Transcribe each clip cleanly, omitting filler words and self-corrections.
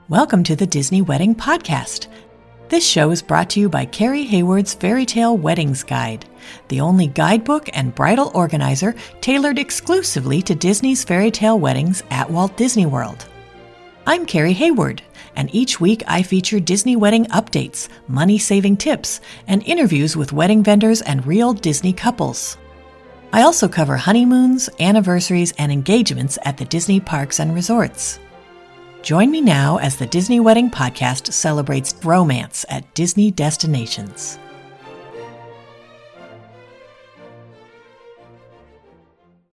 Welcome to the Disney Wedding Podcast. This show is brought to you by Carrie Hayward's Fairy Tale Weddings Guide, the only guidebook and bridal organizer tailored exclusively to Disney's fairy tale weddings at Walt Disney World. I'm Carrie Hayward, and each week I feature Disney wedding updates, money-saving tips, and interviews with wedding vendors and real Disney couples. I also cover honeymoons, anniversaries, and engagements at the Disney parks and resorts. Join me now as the Disney Wedding Podcast celebrates romance at Disney destinations.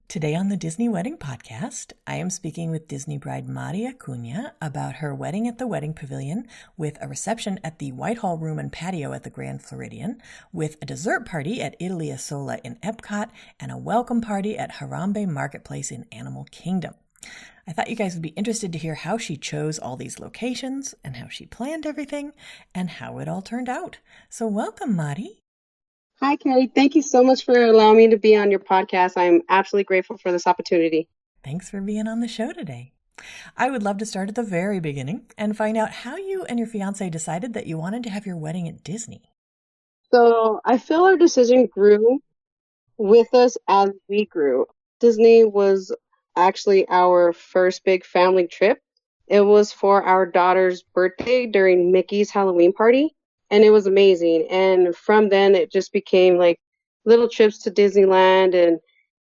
Today on the Disney Wedding Podcast, I am speaking with Disney bride Mari Acuña about her wedding at the Wedding Pavilion, with a reception at the Whitehall room and patio at the Grand Floridian, with a dessert party at Italy Sola in EPCOT, and a welcome party at Harambe Marketplace in Animal Kingdom. I thought you guys would be interested to hear how she chose all these locations and how she planned everything and how it all turned out. So welcome, Mari. Hi, Carrie. Thank you so much for allowing me to be on your podcast. I'm absolutely grateful for this opportunity. Thanks for being on the show today. I would love to start at the very beginning and find out how you and your fiance decided that you wanted to have your wedding at Disney. So I feel our decision grew with us as we grew. Disney was actually our first big family trip. It was for our daughter's birthday during Mickey's Halloween party, and it was amazing. And from then it just became like little trips to Disneyland. And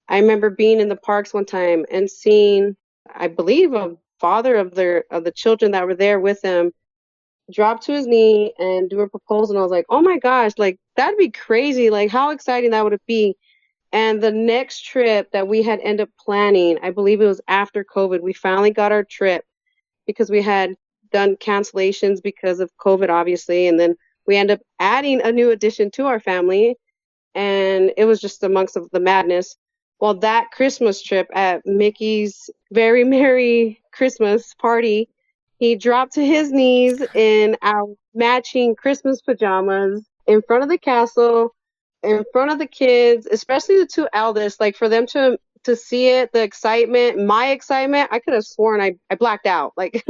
I remember being in the parks one time and seeing, I believe, a father of the children that were there with him drop to his knee and do a proposal. And I was like, oh my gosh, like that'd be crazy. Like how exciting that would be. And the next trip that we had ended up planning, I believe it was after COVID, we finally got our trip because we had done cancellations because of COVID, obviously. And then we ended up adding a new addition to our family. And it was just amongst the madness. Well, that Christmas trip at Mickey's Very Merry Christmas party, he dropped to his knees in our matching Christmas pajamas in front of the castle, in front of the kids, especially the two eldest, like for them to see it, the excitement, my excitement, I could have sworn I blacked out. Like,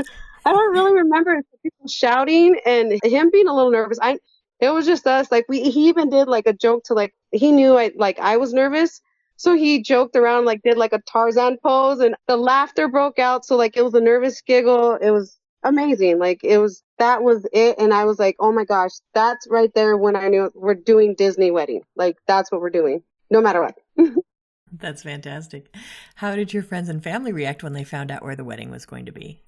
I don't really remember people shouting and him being a little nervous. It was just us. Like he even did like a joke to like, he knew I was nervous. So he joked around, like did like a Tarzan pose, and the laughter broke out. So like it was a nervous giggle. It was amazing. That was it. And I was like, oh my gosh, that's right there when I knew we're doing Disney wedding. Like that's what we're doing, no matter what. That's fantastic. How did your friends and family react when they found out where the wedding was going to be?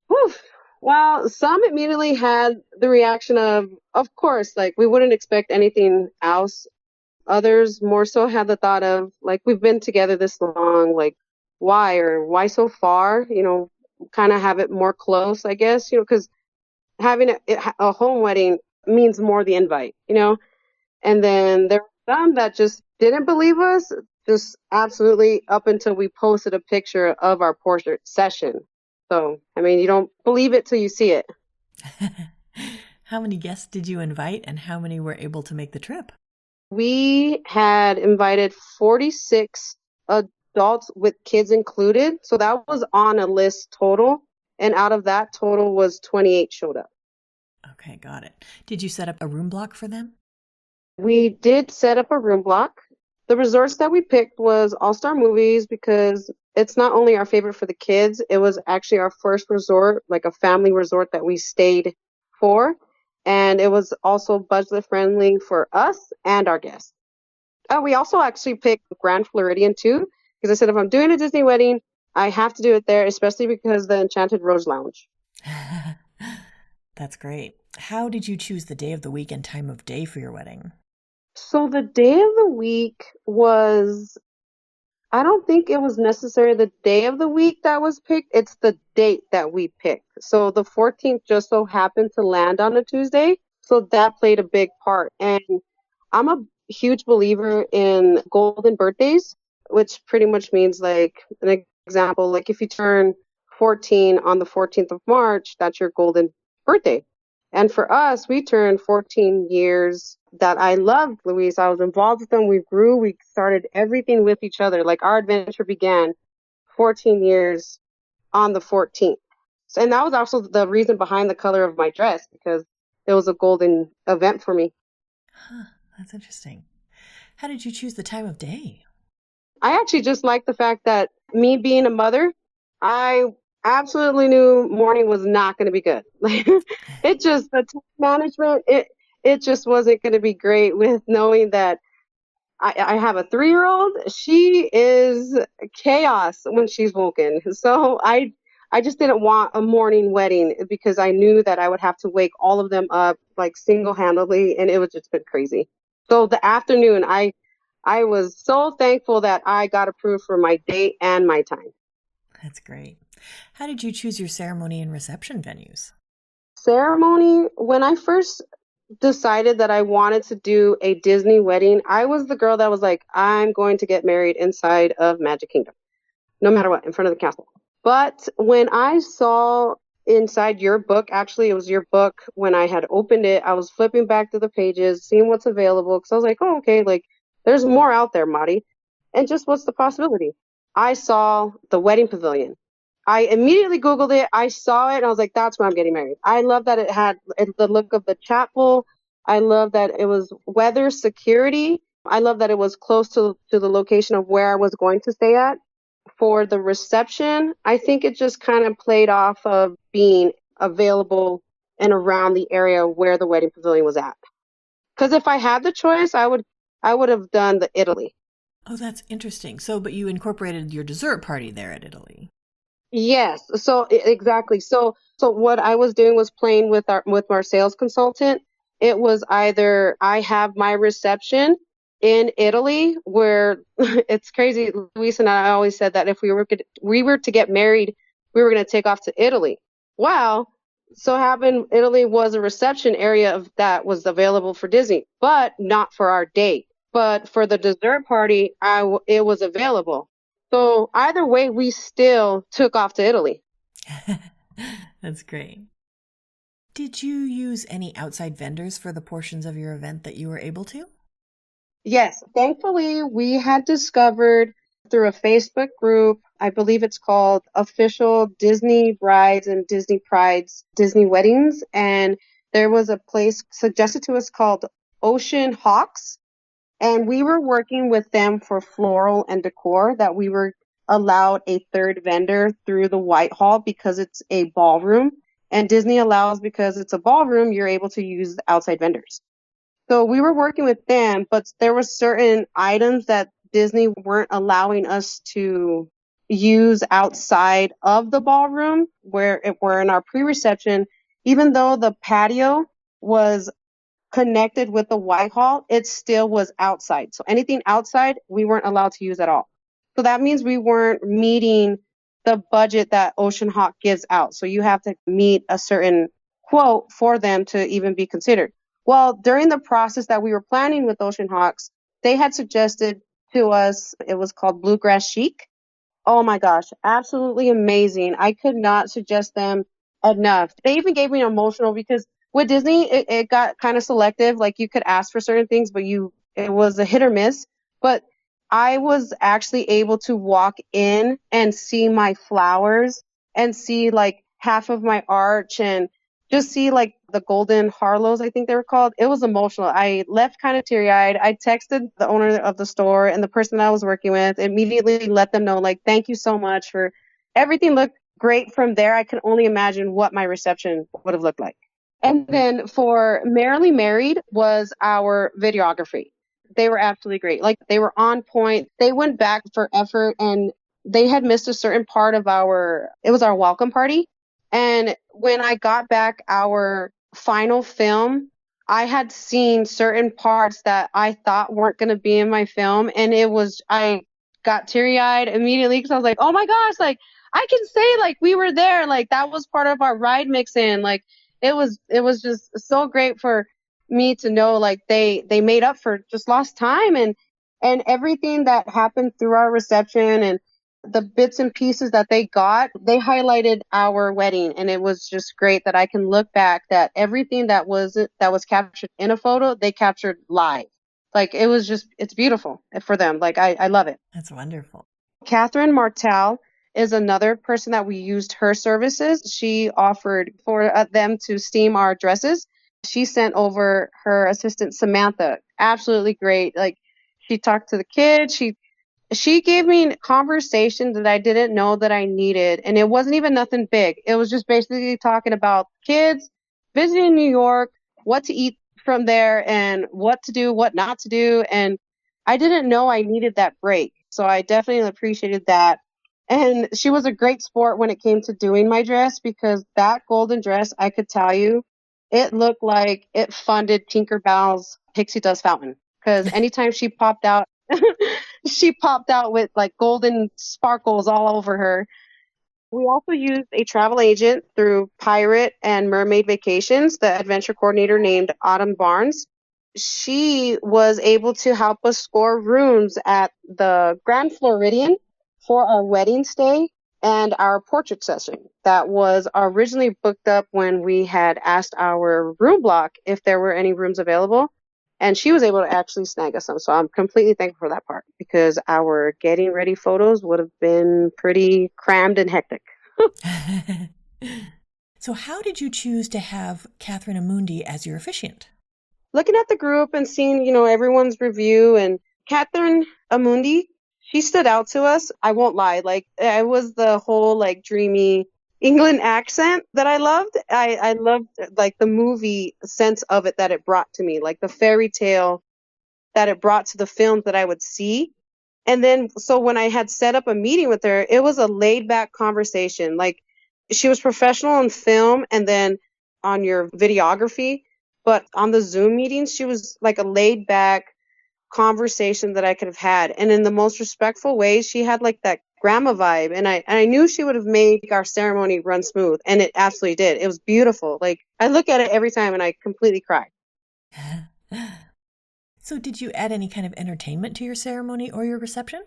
Whew. Well, some immediately had the reaction of course, like we wouldn't expect anything else. Others more so had the thought of like, we've been together this long, like why so far, kind of have it more close, I guess, because having a home wedding means more the invite, and then there were some that just didn't believe us, just absolutely up until we posted a picture of our portrait session. So, I mean, you don't believe it till you see it. How many guests did you invite and how many were able to make the trip? We had invited 46 adults with kids included. So that was on a list total. And out of that total was 28 showed up. Okay, got it. Did you set up a room block for them? We did set up a room block. The resorts that we picked was All-Star Movies because it's not only our favorite for the kids, it was actually our first resort, like a family resort that we stayed for. And it was also budget friendly for us and our guests. We also actually picked Grand Floridian too, because I said if I'm doing a Disney wedding, I have to do it there, especially because the Enchanted Rose Lounge. That's great. How did you choose the day of the week and time of day for your wedding? So the day of the week was, I don't think it was necessarily the day of the week that was picked. It's the date that we picked. So the 14th just so happened to land on a Tuesday. So that played a big part. And I'm a huge believer in golden birthdays, which pretty much means like an example, like if you turn 14 on the 14th of March, that's your golden birthday. And for us, we turned 14 years that I loved Luis. I was involved with them. We grew. We started everything with each other. Like our adventure began 14 years on the 14th. And that was also the reason behind the color of my dress, because it was a golden event for me. Huh, that's interesting. How did you choose the time of day? I actually just like the fact that me being a mother, I absolutely knew morning was not going to be good. It just, the time management, it just wasn't going to be great with knowing that I have a 3-year-old. She is chaos when she's woken. So I just didn't want a morning wedding because I knew that I would have to wake all of them up like single-handedly, and it was just been crazy. So the afternoon, I was so thankful that I got approved for my date and my time. That's great. How did you choose your ceremony and reception venues? Ceremony, when I first decided that I wanted to do a Disney wedding, I was the girl that was like, I'm going to get married inside of Magic Kingdom, no matter what, in front of the castle. But when I saw inside your book, actually, it was your book, when I had opened it, I was flipping back to the pages, seeing what's available, because I was like, oh, okay, like, there's more out there, Marty. And just what's the possibility? I saw the Wedding Pavilion. I immediately Googled it. I saw it and I was like, that's where I'm getting married. I love that it had the look of the chapel. I love that it was weather security. I love that it was close to the location of where I was going to stay at. For the reception, I think it just kind of played off of being available and around the area where the Wedding Pavilion was at. Because if I had the choice, I would have done the Italy. Oh, that's interesting. So, but you incorporated your dessert party there at Italy. Yes. So exactly. So what I was doing was playing with our sales consultant. It was either I have my reception in Italy, where it's crazy. Luis and I always said that if we were to get married, we were going to take off to Italy. Well, so happened Italy was a reception area of that was available for Disney, but not for our date. But for the dessert party, it was available. So either way, we still took off to Italy. That's great. Did you use any outside vendors for the portions of your event that you were able to? Yes, thankfully, we had discovered through a Facebook group, I believe it's called Official Disney Brides and Disney Prides Disney Weddings. And there was a place suggested to us called Ocean Hawks. And we were working with them for floral and decor, that we were allowed a third vendor through the Whitehall because it's a ballroom. And Disney allows, because it's a ballroom, you're able to use outside vendors. So we were working with them, but there were certain items that Disney weren't allowing us to use outside of the ballroom, where it were in our pre-reception. Even though the patio was connected with the Whitehall, it still was outside. So anything outside, we weren't allowed to use at all. So that means we weren't meeting the budget that Ocean Hawk gives out. So you have to meet a certain quote for them to even be considered. Well, during the process that we were planning with Ocean Hawks, they had suggested to us, it was called Bluegrass Chic. Oh my gosh, absolutely amazing. I could not suggest them enough. They even gave me an emotional, because with Disney, it got kind of selective. Like, you could ask for certain things, but it was a hit or miss. But I was actually able to walk in and see my flowers and see like half of my arch, and just see like the golden Harlows, I think they were called. It was emotional. I left kind of teary eyed. I texted the owner of the store and the person that I was working with, immediately let them know, like, thank you so much for everything. Looked great from there. I can only imagine what my reception would have looked like. And then for Merrily Married was our videography. They were absolutely great. Like, they were on point. They went back for effort, and they had missed a certain part of it was our welcome party. And when I got back our final film, I had seen certain parts that I thought weren't going to be in my film. And I got teary eyed immediately, because I was like, oh my gosh, like, I can say like we were there. Like, that was part of our ride mix in. Like, it was just so great for me to know, like, they made up for just lost time, and everything that happened through our reception, and the bits and pieces that they highlighted our wedding. And it was just great that I can look back, that everything that was captured in a photo, they captured live. Like, it's beautiful for them. Like, I love it. That's wonderful. Catherine Martell is another person that we used her services. She offered for them to steam our dresses. She sent over her assistant, Samantha. Absolutely great. Like, she talked to the kids. She gave me a conversation that I didn't know that I needed. And it wasn't even nothing big. It was just basically talking about kids, visiting New York, what to eat from there, and what to do, what not to do. And I didn't know I needed that break. So I definitely appreciated that. And she was a great sport when it came to doing my dress, because that golden dress, I could tell you, it looked like it funded Tinkerbell's Pixie Dust Fountain. Because anytime she popped out, she popped out with like golden sparkles all over her. We also used a travel agent through Pirate and Mermaid Vacations, the adventure coordinator named Autumn Barnes. She was able to help us score rooms at the Grand Floridian for our wedding stay and our portrait session that was originally booked up when we had asked our room block if there were any rooms available. And she was able to actually snag us some. So I'm completely thankful for that part, because our getting ready photos would have been pretty crammed and hectic. So how did you choose to have Catherine Amundi as your officiant? Looking at the group and seeing, everyone's review, and Catherine Amundi, she stood out to us. I won't lie. Like, it was the whole like dreamy England accent that I loved. I loved like the movie sense of it that it brought to me, like the fairy tale that it brought to the films that I would see. And then, so when I had set up a meeting with her, it was a laid back conversation. Like, she was professional on film and then on your videography, but on the Zoom meetings, she was like a laid back conversation that I could have had. And in the most respectful way, she had like that grandma vibe. And I knew she would have made our ceremony run smooth. And it absolutely did. It was beautiful. Like, I look at it every time and I completely cry. So did you add any kind of entertainment to your ceremony or your reception?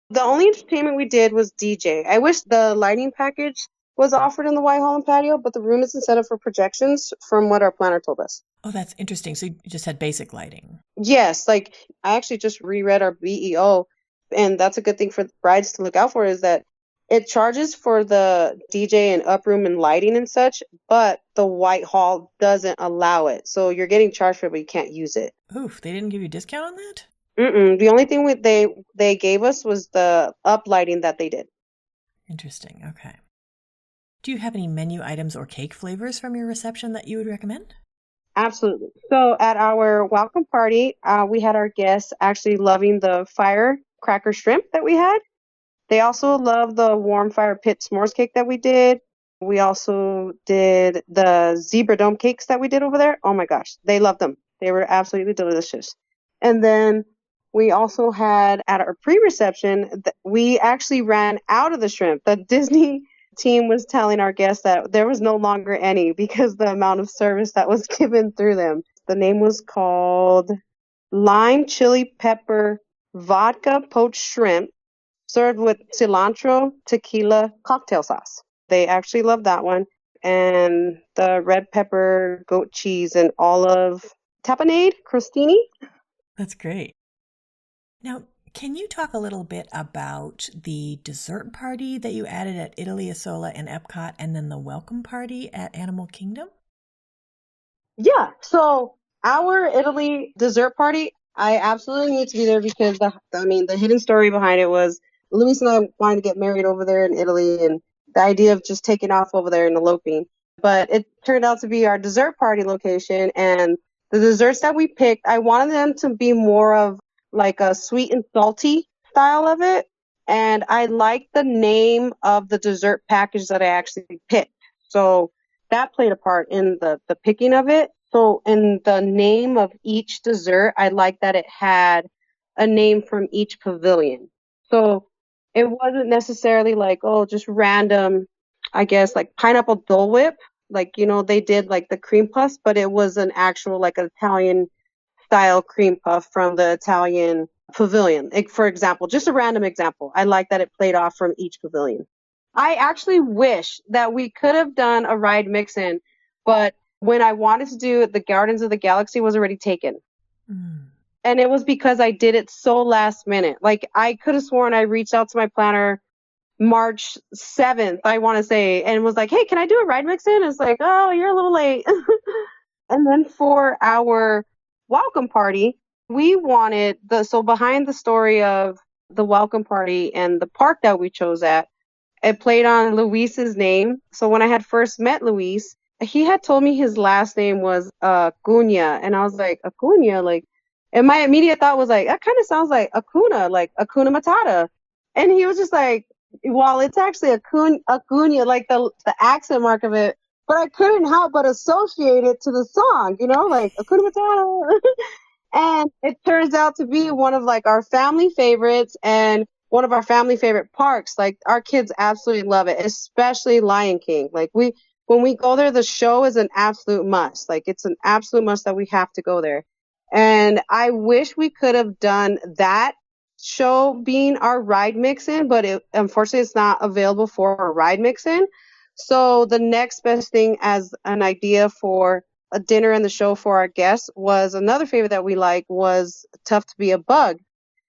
The only entertainment we did was DJ. I wish the lighting package was offered in the Whitehall and patio, but the room isn't set up for projections from what our planner told us. Oh, that's interesting. So you just had basic lighting. Yes, like I actually just reread our BEO, and that's a good thing for the brides to look out for, is that it charges for the DJ and uproom and lighting and such, but the Whitehall doesn't allow it. So you're getting charged for it, but you can't use it. Oof, they didn't give you a discount on that? The only thing they gave us was the up lighting that they did. Interesting. Okay. Do you have any menu items or cake flavors from your reception that you would recommend? Absolutely. So at our welcome party, we had our guests actually loving the firecracker shrimp that we had. They also loved the warm fire pit s'mores cake that we did. We also did the zebra dome cakes that we did over there. Oh my gosh, they loved them. They were absolutely delicious. And then we also had at our pre-reception, we actually ran out of the shrimp. The Disney team was telling our guests that there was no longer any because the amount of service that was given through them. The name was called Lime Chili Pepper Vodka Poached Shrimp, served with cilantro tequila cocktail sauce. They actually loved that one. And the red pepper, goat cheese, and olive tapenade crostini. That's great. Now, can you talk a little bit about the dessert party that you added at Italy Isola and EPCOT, and then the welcome party at Animal Kingdom? Yeah, so our Italy dessert party, I absolutely need to be there because the hidden story behind it was Luis and I wanted to get married over there in Italy, and the idea of just taking off over there and eloping. But it turned out to be our dessert party location, and the desserts that we picked, I wanted them to be more of like a sweet and salty style of it. And I liked the name of the dessert package that I actually picked. So that played a part in the picking of it. So in the name of each dessert, I like that it had a name from each pavilion. So it wasn't necessarily like, oh, just random, I guess, like pineapple Dole Whip. Like, they did like the cream puffs, but it was an actual like Italian style cream puff from the Italian pavilion. Like, for example, just a random example. I like that it played off from each pavilion. I actually wish that we could have done a ride mix-in, but when I wanted to do the Gardens of the Galaxy was already taken. And it was because I did it so last minute. Like, I could have sworn I reached out to my planner March 7th, I want to say, and was like, hey, can I do a ride mix in? It's like, oh, you're a little late. And then for our welcome party, we wanted so behind the story of the welcome party and the park that we chose at, it played on Luis's name. So when I had first met Luis, he had told me his last name was Acuña, and I was like, Acuña, like, and my immediate thought was like, that kind of sounds like Acuna, like Acuna Matata. And he was just like, well, it's actually Acuña, like the accent mark of it. But I couldn't help but associate it to the song, like Acuna Matata. And it turns out to be one of like our family favorites and one of our family favorite parks. Like our kids absolutely love it, especially Lion King. Like when we go there, the show is an absolute must. Like it's an absolute must that we have to go there. And I wish we could have done that show being our ride mix-in, but unfortunately it's not available for a ride mix-in. So the next best thing as an idea for a dinner and the show for our guests was another favorite that we like was Tough to Be a Bug.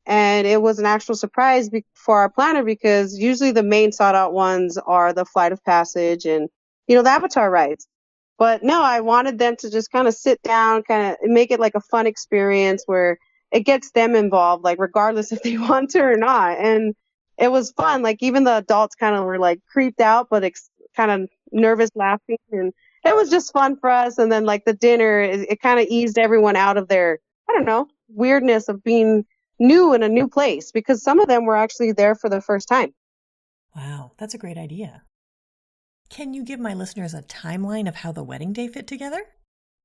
And it was an actual surprise for our planner because usually the main sought out ones are the Flight of Passage and, the Avatar rides. But no, I wanted them to just kind of sit down, kind of make it like a fun experience where it gets them involved, like regardless if they want to or not. And it was fun. Like even the adults kind of were like creeped out, but kind of nervous laughing. And it was just fun for us. And then like the dinner, it kind of eased everyone out of their, I don't know, weirdness of being new in a new place because some of them were actually there for the first time. Wow, that's a great idea. Can you give my listeners a timeline of how the wedding day fit together?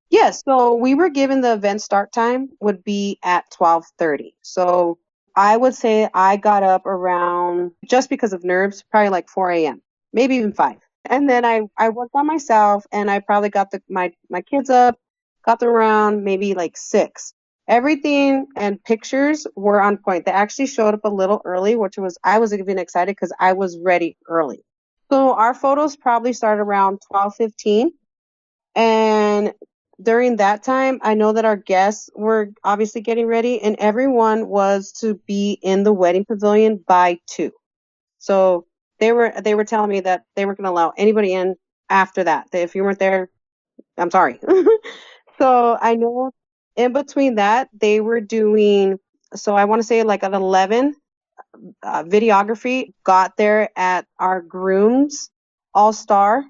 Yes, so we were given the event start time would be at 12:30. So I would say I got up around, just because of nerves, probably like 4 a.m., maybe even 5. And then I worked on myself and I probably got my kids up, got them around maybe like 6. Everything and pictures were on point. They actually showed up a little early, I was even excited because I was ready early. So our photos probably start around 12:15. And during that time, I know that our guests were obviously getting ready and everyone was to be in the wedding pavilion by 2. So they were telling me that they weren't going to allow anybody in after that. That if you weren't there, I'm sorry. So I know in between that, they were doing, so I want to say like at 11, videography got there at our groom's all-star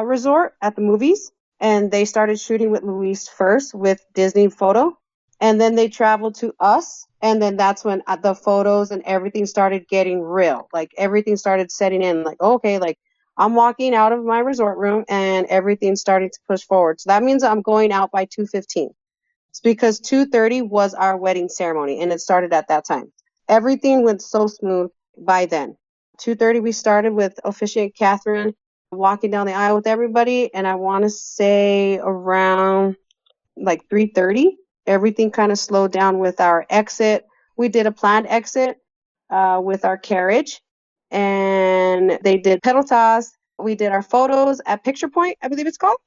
resort at the movies. And they started shooting with Luis first with Disney Photo. And then they traveled to us. And then that's when the photos and everything started getting real. Like everything started setting in like, okay, like I'm walking out of my resort room and everything's starting to push forward. So that means I'm going out by 2:15. It's because 2:30 was our wedding ceremony and it started at that time. Everything went so smooth by then. 2:30 we started with officiant Catherine walking down the aisle with everybody, and I want to say around like 3:30 everything kind of slowed down with our exit. We did a planned exit with our carriage, and they did pedal toss. We did our photos at Picture Point, I believe it's called.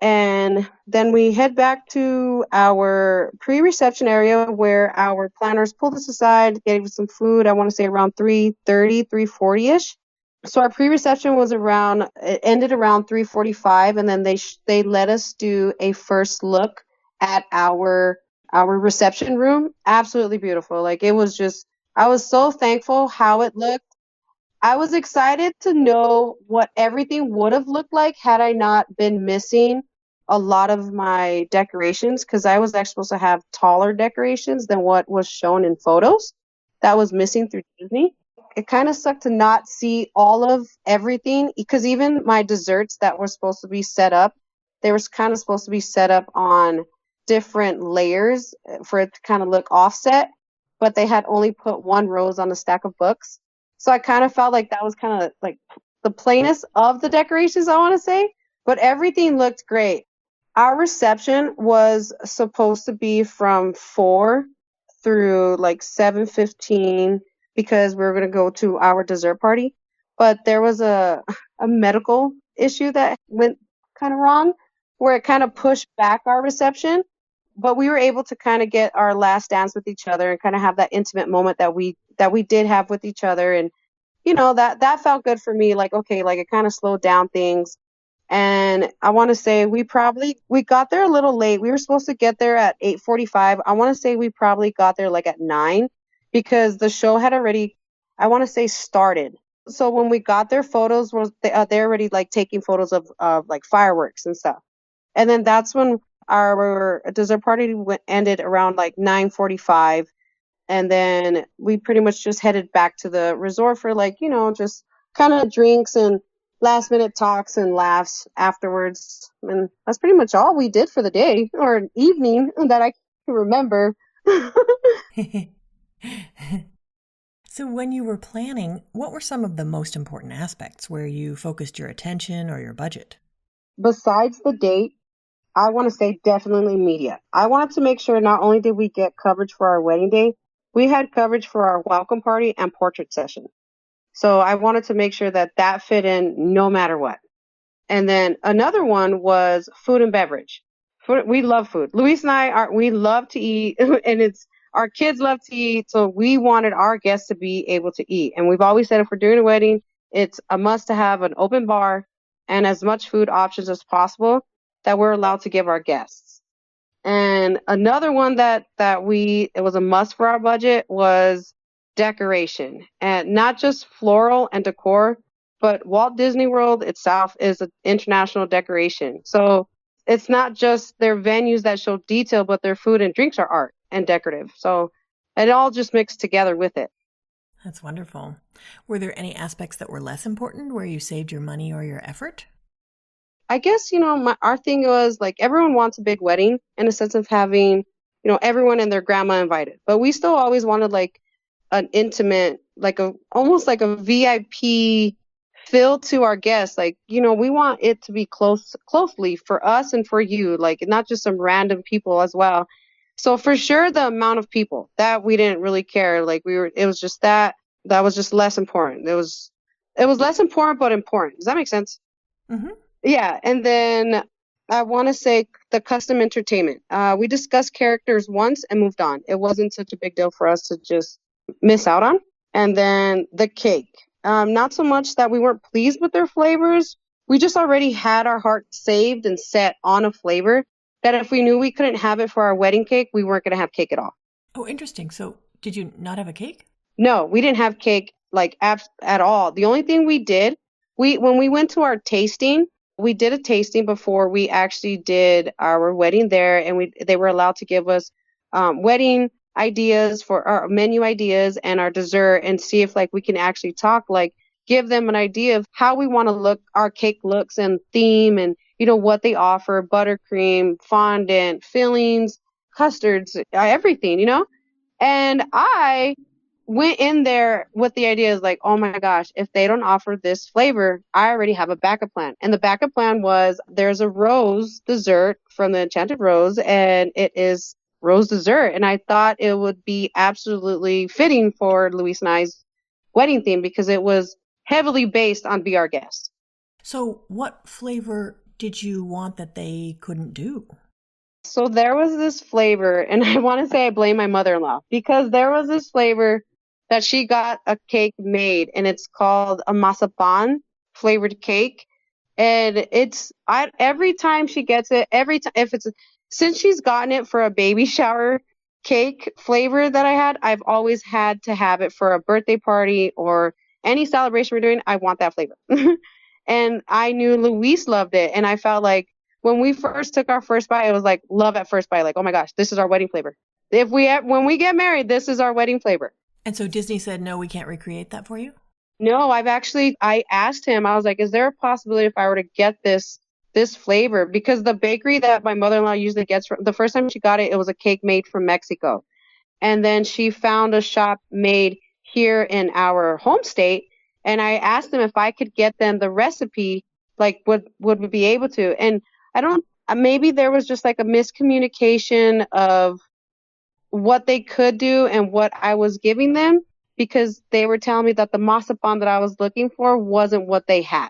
And then we head back to our pre-reception area where our planners pulled us aside, gave us some food. I want to say around 3:30, 3:40ish. So our pre-reception was it ended around 3:45, and then they let us do a first look at our reception room. Absolutely beautiful. Like it was just, I was so thankful how it looked. I was excited to know what everything would have looked like had I not been missing a lot of my decorations, because I was actually supposed to have taller decorations than what was shown in photos. That was missing through Disney. It kind of sucked to not see all of everything, because even my desserts that were supposed to be set up, they were kind of supposed to be set up on different layers for it to kind of look offset, but they had only put one rose on a stack of books. So I kind of felt like that was kind of like the plainest of the decorations, I want to say, but everything looked great. Our reception was supposed to be from 4 through like 7:15 because we were going to go to our dessert party. But there was a medical issue that went kind of wrong where it kind of pushed back our reception. But we were able to kind of get our last dance with each other and kind of have that intimate moment that we did have with each other. And that felt good for me. Like, okay, like it kind of slowed down things. And I want to say we got there a little late. We were supposed to get there at 8:45. I want to say we probably got there like at 9 because the show had already, I want to say, started. So when we got there, photos was they're already like taking photos of like fireworks and stuff. And then that's when our dessert party ended around like 9:45. And then we pretty much just headed back to the resort for like, just kind of drinks and last minute talks and laughs afterwards. And that's pretty much all we did for the day or evening that I can remember. So when you were planning, what were some of the most important aspects where you focused your attention or your budget? Besides the date, I want to say definitely media. I wanted to make sure not only did we get coverage for our wedding day, we had coverage for our welcome party and portrait session. So I wanted to make sure that that fit in no matter what. And then another one was food and beverage. We love food. Luis and we love to eat and our kids love to eat. So we wanted our guests to be able to eat. And we've always said if we're doing a wedding, it's a must to have an open bar and as much food options as possible that we're allowed to give our guests. And another one it was a must for our budget was decoration, and not just floral and decor, but Walt Disney World itself is an international decoration. So it's not just their venues that show detail, but their food and drinks are art and decorative. So it all just mixed together with it. That's wonderful. Were there any aspects that were less important where you saved your money or your effort? I guess, our thing was like everyone wants a big wedding in a sense of having, everyone and their grandma invited. But we still always wanted like an intimate, almost like a VIP feel to our guests. Like, we want it to be closely for us and for you, like not just some random people as well. So for sure, the amount of people that we didn't really care. Like it was just that was just less important. It was less important, but important. Does that make sense? Mm-hmm. Yeah, and then I want to say the custom entertainment. We discussed characters once and moved on. It wasn't such a big deal for us to just miss out on. And then the cake. Not so much that we weren't pleased with their flavors. We just already had our heart saved and set on a flavor that if we knew we couldn't have it for our wedding cake, we weren't going to have cake at all. Oh, interesting. So did you not have a cake? No, we didn't have cake like at all. The only thing we did, when we went to our tasting, we did a tasting before we actually did our wedding there, and they were allowed to give us wedding ideas for our menu ideas and our dessert, and see if like we can actually give them an idea of how we want to look, our cake looks and theme, and what they offer: buttercream, fondant, fillings, custards, everything, And I went in there with the idea is like, oh my gosh, if they don't offer this flavor, I already have a backup plan. And the backup plan was there's a rose dessert from the Enchanted Rose, and it is rose dessert. And I thought it would be absolutely fitting for Luis and I's wedding theme because it was heavily based on Be Our Guest. So what flavor did you want that they couldn't do? So there was this flavor, and I want to say I blame my mother-in-law because there was this flavor that she got a cake made, and it's called a mazapan flavored cake. And every time she gets it, since she's gotten it for a baby shower cake flavor that I had, I've always had to have it for a birthday party or any celebration we're doing. I want that flavor. And I knew Luis loved it, and I felt like when we first took our first bite, it was like love at first bite. Like, oh my gosh, this is our wedding flavor. When we get married, this is our wedding flavor. And so Disney said, no, we can't recreate that for you? No, I asked him, I was like, is there a possibility if I were to get this flavor? Because the bakery that my mother-in-law usually gets the first time she got it, it was a cake made from Mexico. And then she found a shop made here in our home state. And I asked them if I could get them the recipe, like would we be able to? And maybe there was just like a miscommunication of what they could do and what I was giving them, because they were telling me that the mazapan that I was looking for wasn't what they had.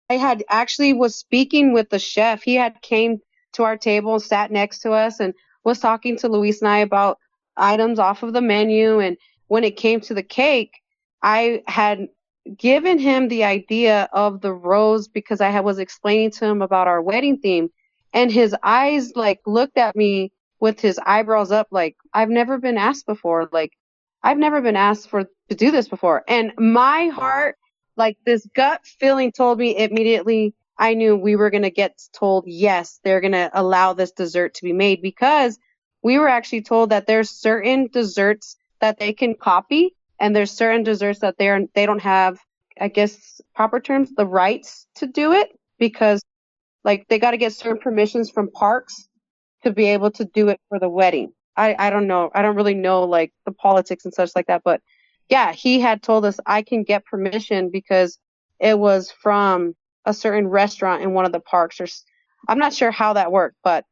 I had actually was speaking with the chef. He had came to our table, sat next to us, and was talking to Luis and I about items off of the menu. And when it came to the cake, I had given him the idea of the rose because was explaining to him about our wedding theme, and his eyes like looked at me with his eyebrows up like I've never been asked before. Like I've never been asked to do this before. And my heart, like this gut feeling told me immediately I knew we were going to get told yes, they're going to allow this dessert to be made because we were actually told that there's certain desserts that they can copy and there's certain desserts that they don't have, I guess, proper terms, the rights to do it because like they got to get certain permissions from parks to be able to do it for the wedding. I don't know. I don't really know like the politics and such like that, but yeah, he had told us I can get permission because it was from a certain restaurant in one of the parks I'm not sure how that worked, but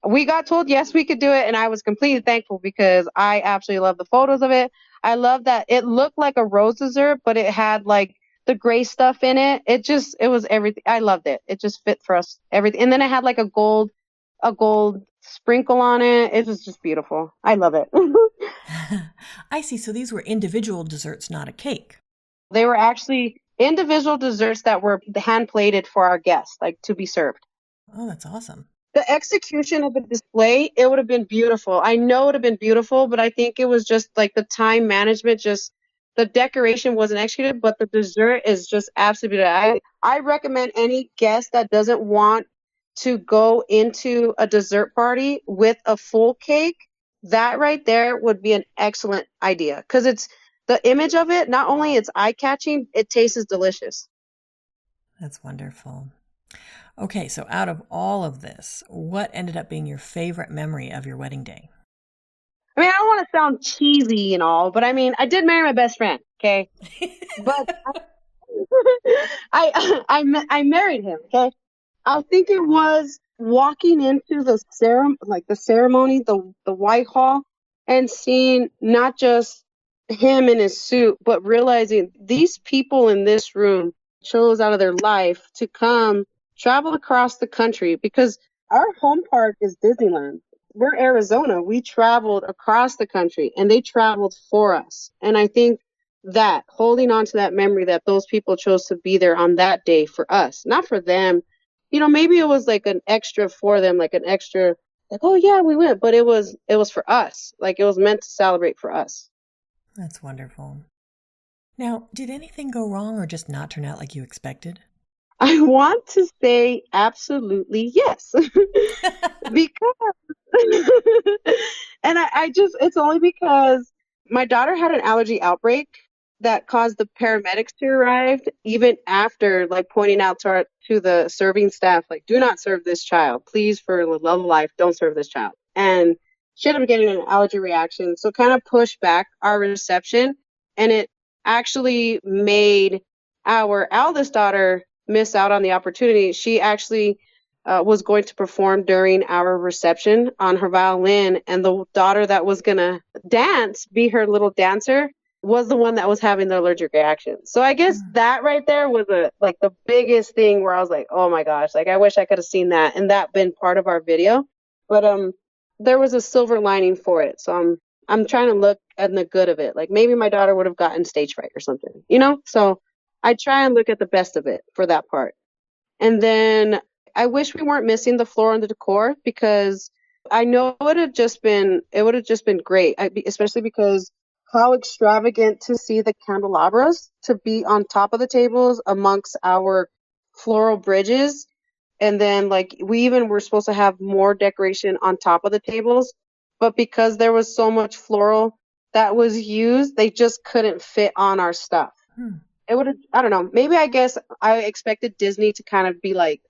we got told yes we could do it, and I was completely thankful because I absolutely love the photos of it. I love that it looked like a rose dessert, but it had like the gray stuff in it. It was everything. I loved it. It just fit for us everything. And then it had like a gold sprinkle on it. It was just beautiful. I love it. I see. So these were individual desserts, not a cake. They were actually individual desserts that were hand plated for our guests, like to be served. Oh, that's awesome. The execution of the display, it would have been beautiful. I know it would have been beautiful, but I think it was just like the time management, just the decoration wasn't executed, but the dessert is just absolutely. I recommend any guest that doesn't want to go into a dessert party with a full cake. That right there would be an excellent idea because it's the image of it. Not only it's eye catching, it tastes delicious. That's wonderful. Okay, so out of all of this, what ended up being your favorite memory of your wedding day? I mean, I don't want to sound cheesy and all, but I mean, I did marry my best friend, okay? But I married him, okay? I think it was walking into the ceremony, the Whitehall, and seeing not just him in his suit, but realizing these people in this room chose out of their life to come travel across the country because our home park is Disneyland. We're Arizona. We traveled across the country and they traveled for us. And I think that holding on to that memory that those people chose to be there on that day for us, not for them. You know, maybe it was like an extra for them, like an extra, like, oh yeah, we went, but it was for us. Like it was meant to celebrate for us. That's wonderful. Now, did anything go wrong or just not turn out like you expected? I want to say absolutely yes. Because, and I just, it's only because my daughter had an allergy outbreak that caused the paramedics to arrive even after like pointing out to the serving staff, like, do not serve this child. Please, for the love of life, don't serve this child. And she ended up getting an allergy reaction. So kind of pushed back our reception. And it actually made our eldest daughter miss out on the opportunity. She actually was going to perform during our reception on her violin, and the daughter that was going to be her little dancer, was the one that was having the allergic reaction. So I guess that right there was like the biggest thing where I was like, oh my gosh, like I wish I could have seen that and that been part of our video. But there was a silver lining for it. So I'm trying to look at the good of it. Like maybe my daughter would have gotten stage fright or something, you know? So I try and look at the best of it for that part. And then I wish we weren't missing the floor and the decor because I know it would have just been great, especially because how extravagant to see the candelabras to be on top of the tables amongst our floral bridges. And then like we even were supposed to have more decoration on top of the tables, but because there was so much floral that was used, they just couldn't fit on our stuff. It would have, I don't know, maybe I guess I expected Disney to kind of be like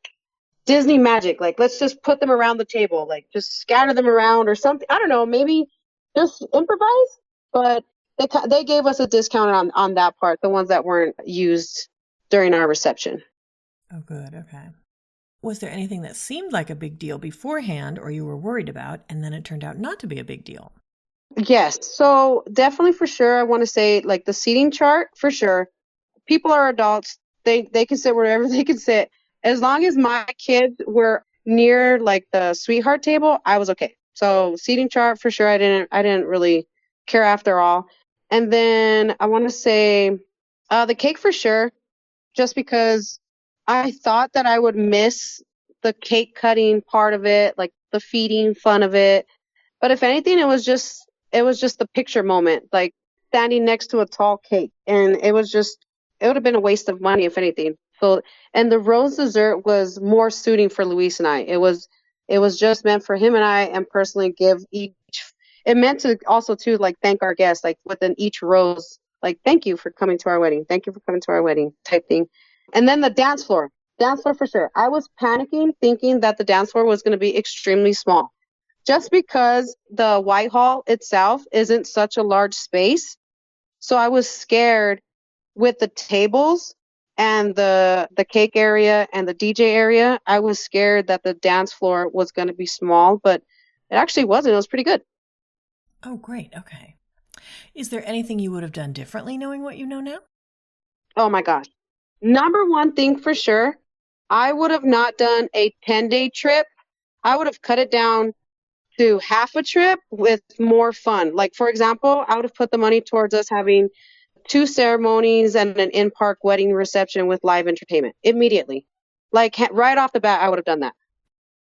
Disney magic, like let's just put them around the table, like just scatter them around or something. I don't know, maybe just improvise, but they gave us a discount on that part, the ones that weren't used during our reception. Oh, good. Okay. Was there anything that seemed like a big deal beforehand or you were worried about, and then it turned out not to be a big deal? Yes, so definitely for sure, I want to say like the seating chart for sure. People are adults. They can sit wherever they can sit. As long as my kids were near like the sweetheart table, I was okay. So seating chart for sure. I didn't really care after all. And then I want to say The cake for sure, just because I thought that I would miss the cake cutting part of it, like the feeding fun of it. But if anything, it was just the picture moment, like standing next to a tall cake, and it would have been a waste of money if anything. So, and the rose dessert was more suiting for Luis and I. It was just meant for him and I, and personally give each. It meant to also too like thank our guests, like within each rose, like thank you for coming to our wedding, thank you for coming to our wedding type thing. And then the dance floor for sure. I was panicking, thinking that the dance floor was going to be extremely small just because the Whitehall itself isn't such a large space. So I was scared with the tables and the cake area and the DJ area. I was scared that the dance floor was going to be small, but it actually wasn't. It was pretty good. Oh, great. Okay. Is there anything you would have done differently knowing what you know now? Oh my gosh. Number one thing for sure, I would have not done a 10-day trip. I would have cut it down to half a trip with more fun. Like, for example, I would have put the money towards us having two ceremonies and an in-park wedding reception with live entertainment immediately. Like right off the bat, I would have done that.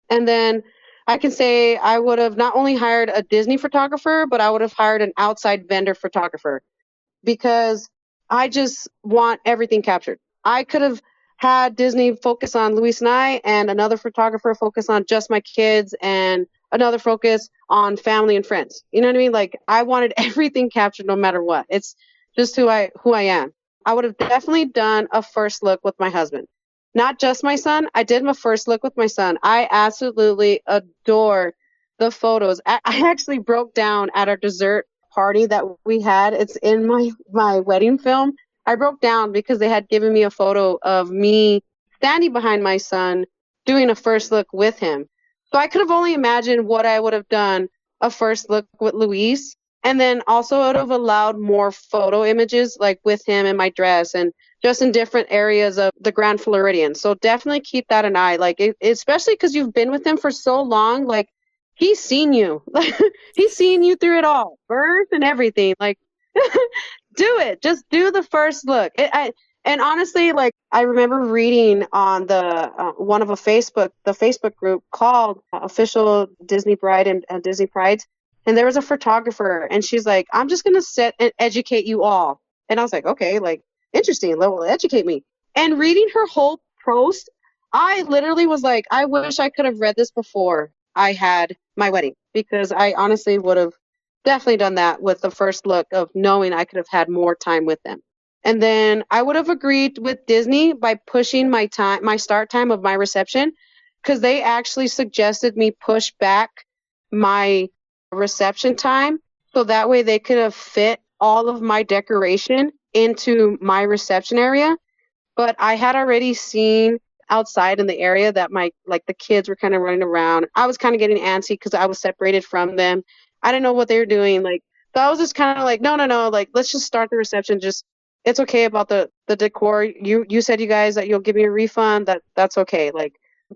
And then I can say I would have not only hired a Disney photographer, but I would have hired an outside vendor photographer because I just want everything captured. I could have had Disney focus on Luis and I, and another photographer focus on just my kids, and another focus on family and friends. You know what I mean? Like I wanted everything captured no matter what. It's just who I am. I would have definitely done a first look with my husband. Not just my son. I did my first look with my son. I absolutely adore the photos. I actually broke down at our dessert party that we had. It's in my wedding film. I broke down because they had given me a photo of me standing behind my son doing a first look with him. So I could have only imagined what I would have done a first look with Luis. And then also it would have allowed more photo images like with him in my dress and just in different areas of the Grand Floridian. So definitely keep that in eye. Like especially because you've been with him for so long, like he's seen you. He's seen you through it all, birth and everything. Like do it. Just do the first look. And honestly, like I remember reading on the one of the Facebook group called Official Disney Bride and Disney Prides, and there was a photographer, and she's like, "I'm just gonna sit and educate you all." And I was like, "Okay, like interesting. Well, educate me." And reading her whole post, I literally was like, "I wish I could have read this before I had my wedding," because I honestly would have definitely done that with the first look of knowing I could have had more time with them. And then I would have agreed with Disney by pushing my start time of my reception, because they actually suggested me push back my reception time so that way they could have fit all of my decoration into my reception area. But I had already seen outside in the area that the kids were kind of running around. I was kind of getting antsy because I was separated from them. I didn't know what they were doing. Like, so I was just kind of like, no, no, no. Like, let's just start the reception. Just, it's okay about the decor. You said you guys that you'll give me a refund. That's okay. Like,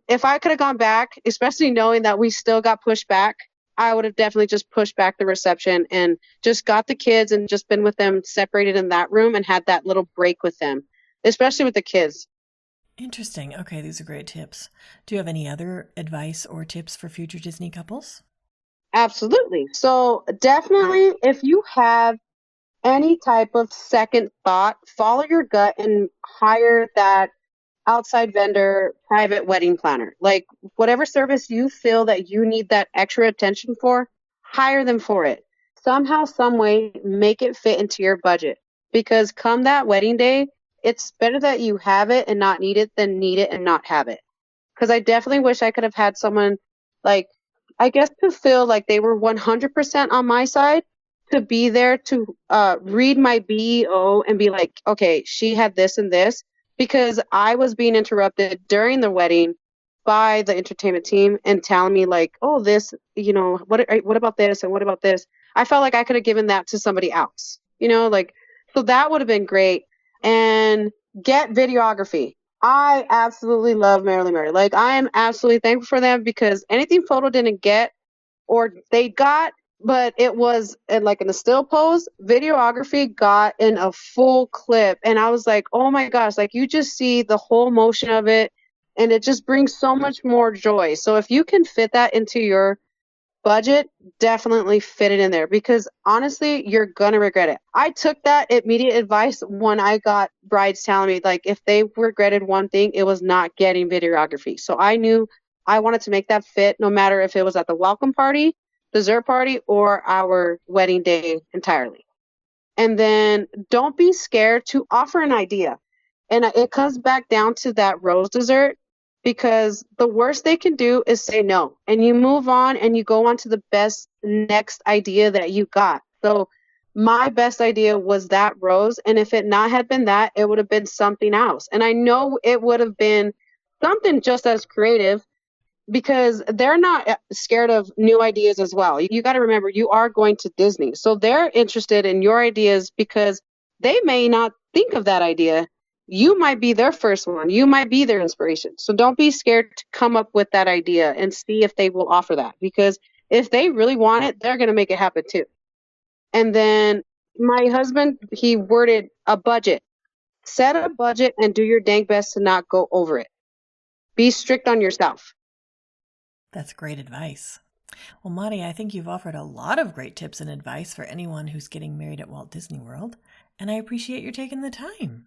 if I could have gone back, especially knowing that we still got pushed back, I would have definitely just pushed back the reception and just got the kids and just been with them separated in that room and had that little break with them, especially with the kids. Interesting. Okay, these are great tips. Do you have any other advice or tips for future Disney couples? Absolutely. So definitely, if you have any type of second thought, follow your gut and hire that outside vendor private wedding planner. Like whatever service you feel that you need that extra attention for, hire them for it. Somehow, some way, make it fit into your budget. Because come that wedding day, it's better that you have it and not need it than need it and not have it. Because I definitely wish I could have had someone like, I guess, to feel like they were 100% on my side, to be there to read my BEO and be like, okay, she had this and this, because I was being interrupted during the wedding by the entertainment team and telling me like, oh, this, what about this and what about this? I felt like I could have given that to somebody else, like, so that would have been great. And get videography. I absolutely love Marilyn Mary. Like, I am absolutely thankful for them because anything photo didn't get or they got, but it was like in a still pose. Videography got in a full clip, and I was like, oh my gosh, like you just see the whole motion of it, and it just brings so much more joy. So if you can fit that into your budget, definitely fit it in there, because honestly, you're gonna regret it. I took that immediate advice when I got brides telling me, like, if they regretted one thing, it was not getting videography. So I knew I wanted to make that fit, no matter if it was at the welcome party, dessert party, or our wedding day entirely. And then don't be scared to offer an idea. And it comes back down to that rose dessert, because the worst they can do is say no. And you move on and you go on to the best next idea that you got. So my best idea was that rose. And if it not had been that, it would have been something else. And I know it would have been something just as creative, because they're not scared of new ideas as well. You got to remember, you are going to Disney. So they're interested in your ideas, because they may not think of that idea. You might be their first one. You might be their inspiration. So don't be scared to come up with that idea and see if they will offer that, because if they really want it, they're going to make it happen too. And then my husband, he worded a budget. Set a budget and do your dang best to not go over it. Be strict on yourself. That's great advice. Well, Mari, I think you've offered a lot of great tips and advice for anyone who's getting married at Walt Disney World, and I appreciate your taking the time.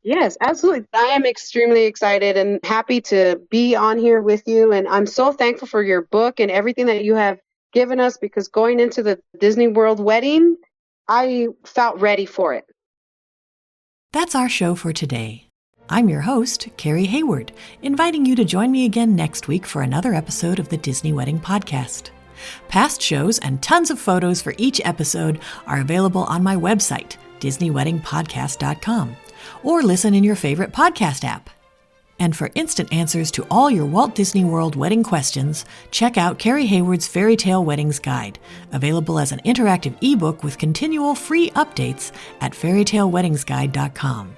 Yes, absolutely. I am extremely excited and happy to be on here with you. And I'm so thankful for your book and everything that you have given us, because going into the Disney World wedding, I felt ready for it. That's our show for today. I'm your host, Carrie Hayward, inviting you to join me again next week for another episode of the Disney Wedding Podcast. Past shows and tons of photos for each episode are available on my website, DisneyWeddingPodcast.com, or listen in your favorite podcast app. And for instant answers to all your Walt Disney World wedding questions, check out Carrie Hayward's Fairy Tale Weddings Guide, available as an interactive ebook with continual free updates at fairytaleweddingsguide.com.